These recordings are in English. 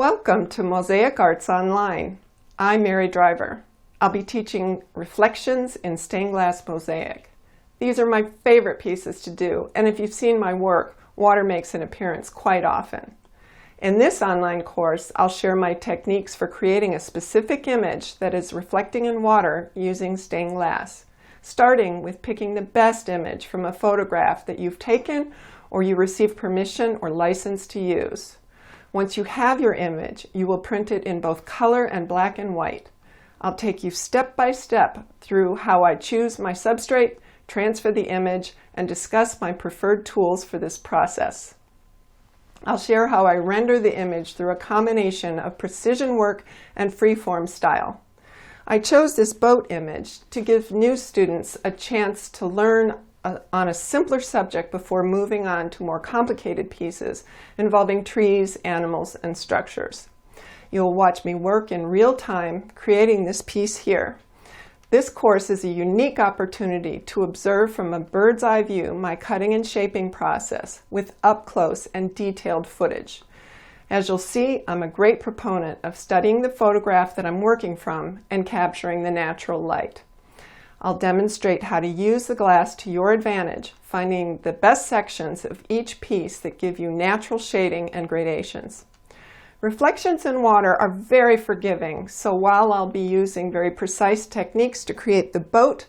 Welcome to Mosaic Arts Online. I'm Mary Driver. I'll be teaching reflections in stained glass mosaic. These are my favorite pieces to do, and if you've seen my work, water makes an appearance quite often. In this online course, I'll share my techniques for creating a specific image that is reflecting in water using stained glass, starting with picking the best image from a photograph that you've taken or you received permission or license to use. Once you have your image, you will print it in both color and black and white. I'll take you step by step through how I choose my substrate, transfer the image, and discuss my preferred tools for this process. I'll share how I render the image through a combination of precision work and freeform style. I chose this boat image to give new students a chance to learn on a simpler subject before moving on to more complicated pieces involving trees, animals, and structures. You'll watch me work in real time creating this piece here. This course is a unique opportunity to observe from a bird's eye view my cutting and shaping process with up-close and detailed footage. As you'll see, I'm a great proponent of studying the photograph that I'm working from and capturing the natural light. I'll demonstrate how to use the glass to your advantage, finding the best sections of each piece that give you natural shading and gradations. Reflections in water are very forgiving, so while I'll be using very precise techniques to create the boat,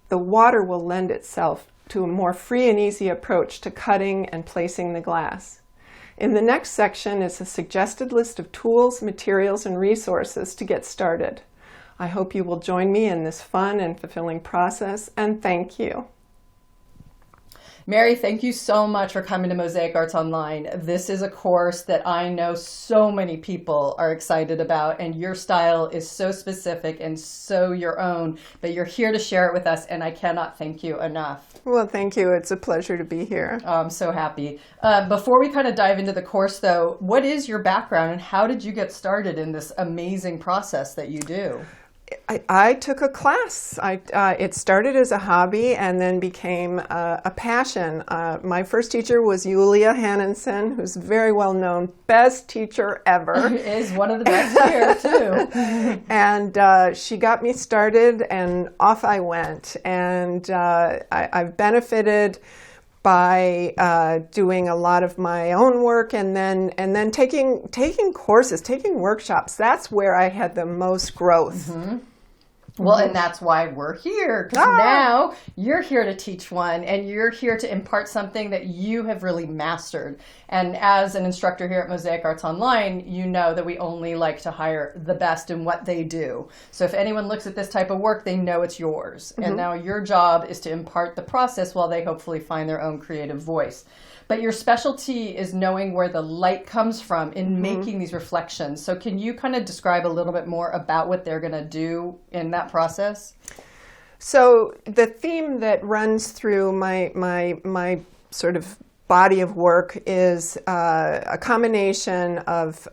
the water will lend itself to a more free and easy approach to cutting and placing the glass. In the next section is a suggested list of tools, materials, and resources to get started. I hope you will join me in this fun and fulfilling process, and thank you. Mary, thank you so much for coming to Mosaic Arts Online. This is a course that I know so many people are excited about, and your style is so specific and so your own, but you're here to share it with us, and I cannot thank you enough. Well, thank you. It's a pleasure to be here. Oh, I'm so happy. Before we kind of dive into the course, though, what is your background, and how did you get started in this amazing process that you do? I took a class. It started as a hobby and then became a passion. My first teacher was Julia Hannensen, who's very well known, best teacher ever. Is one of the best here, too. And she got me started, and off I went. And I've benefited by doing a lot of my own work and then taking courses, taking workshops. That's where I had the most growth. Mm-hmm. Well, and that's why we're here, because now you're here to teach one, and you're here to impart something that you have really mastered. And as an instructor here at Mosaic Arts Online, you know that we only like to hire the best in what they do. So if anyone looks at this type of work, they know it's yours. Mm-hmm. And now your job is to impart the process while they hopefully find their own creative voice. But your specialty is knowing where the light comes from in making these reflections. So can you kind of describe a little bit more about what they're going to do in that process? So the theme that runs through my sort of body of work is a combination of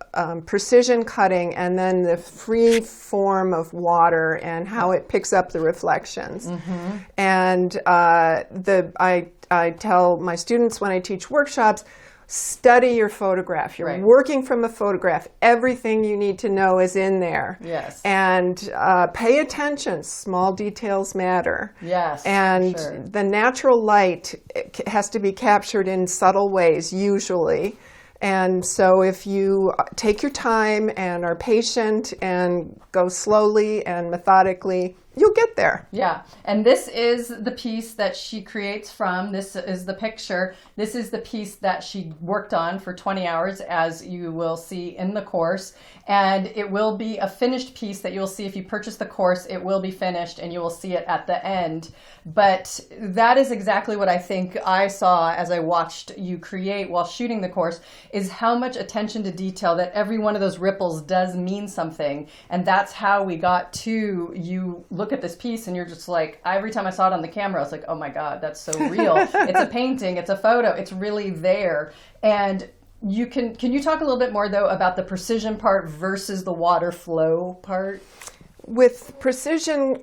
precision cutting and then the free form of water and how it picks up the reflections. Mm-hmm. And I tell my students when I teach workshops, study your photograph. You're working from a photograph. Everything you need to know is in there. Yes. And pay attention. Small details matter. Yes. And sure. The natural light has to be captured in subtle ways, usually. And so if you take your time and are patient and go slowly and methodically, you'll get there. Yeah. And this is the piece that she creates from. This is the picture. This is the piece that she worked on for 20 hours, as you will see in the course. And it will be a finished piece that you'll see if you purchase the course. It will be finished and you will see it at the end. But that is exactly what I think I saw as I watched you create while shooting the course, is how much attention to detail that every one of those ripples does mean something. And that's how we got to you look at this piece and you're just like, every time I saw it on the camera, I was like, oh my God, that's so real. It's a painting, it's a photo, it's really there. And can you talk a little bit more though about the precision part versus the water flow part? With precision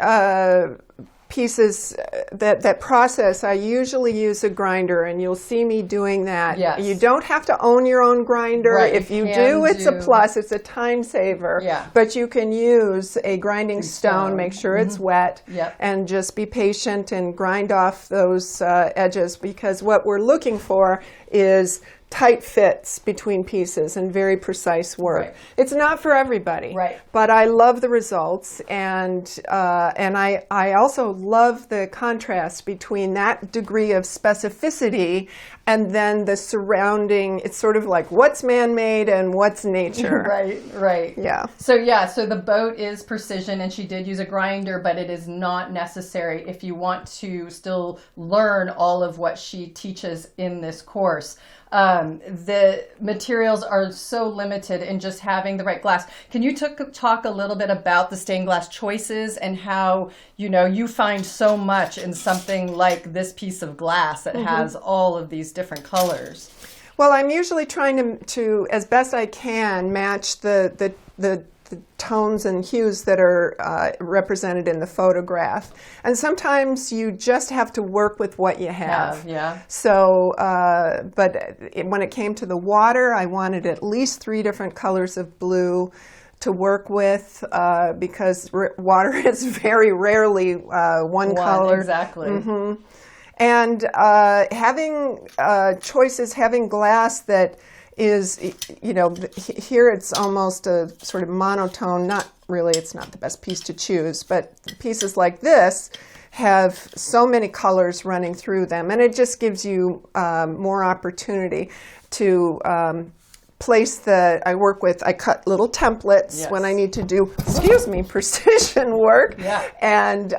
pieces, that process, I usually use a grinder, and you'll see me doing that. Yes. You don't have to own your own grinder. Right, If you can do, it's a plus. It's a time saver. Yeah. But you can use a grinding stone, make sure it's wet, Yep. and just be patient and grind off those edges, because what we're looking for is tight fits between pieces and very precise work. Right. It's not for everybody, Right. but I love the results, and I also love the contrast between that degree of specificity and then the surrounding. It's sort of like what's man-made and what's nature. Right. Yeah. So the boat is precision, and she did use a grinder, but it is not necessary if you want to still learn all of what she teaches in this course. The materials are so limited in just having the right glass. Can you talk a little bit about the stained glass choices and how, you find so much in something like this piece of glass that has all of these different colors? Well, I'm usually trying to as best I can, match the tones and hues that are represented in the photograph. And sometimes you just have to work with what you have. Yeah. So, when it came to the water, I wanted at least 3 different colors of blue to work with, because water is very rarely one color. Exactly. Mm-hmm. And having choices, having glass that is, here it's almost a sort of monotone, not really, it's not the best piece to choose, but pieces like this have so many colors running through them, and it just gives you more opportunity to place I cut little templates. Yes. When I need to do, precision work. Yeah. And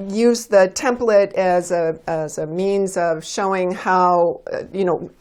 use the template as a means of showing how,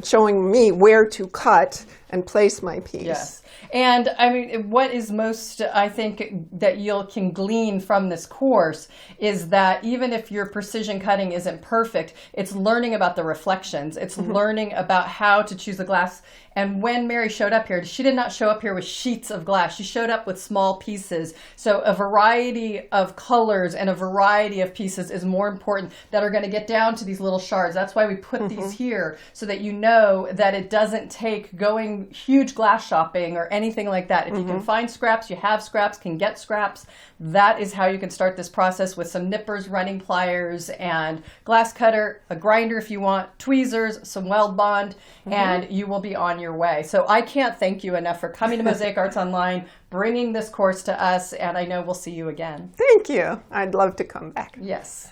showing me where to cut and place my piece. Yes. And I mean, what is most, I think, that you can glean from this course is that even if your precision cutting isn't perfect, it's learning about the reflections. It's learning about how to choose the glass. And when Mary showed up here, she did not show up here with sheets of glass. She showed up with small pieces. So a variety of colors and a variety of pieces is more important that are going to get down to these little shards. That's why we put these here, so that you know that it doesn't take going huge glass shopping or anything like that. If you can find scraps, you have scraps, can get scraps. That is how you can start this process, with some nippers, running pliers, and glass cutter, a grinder if you want, tweezers, some weld bond, and you will be on your way. So I can't thank you enough for coming to Mosaic Arts Online, bringing this course to us, and I know we'll see you again. Thank you. I'd love to come back. Yes.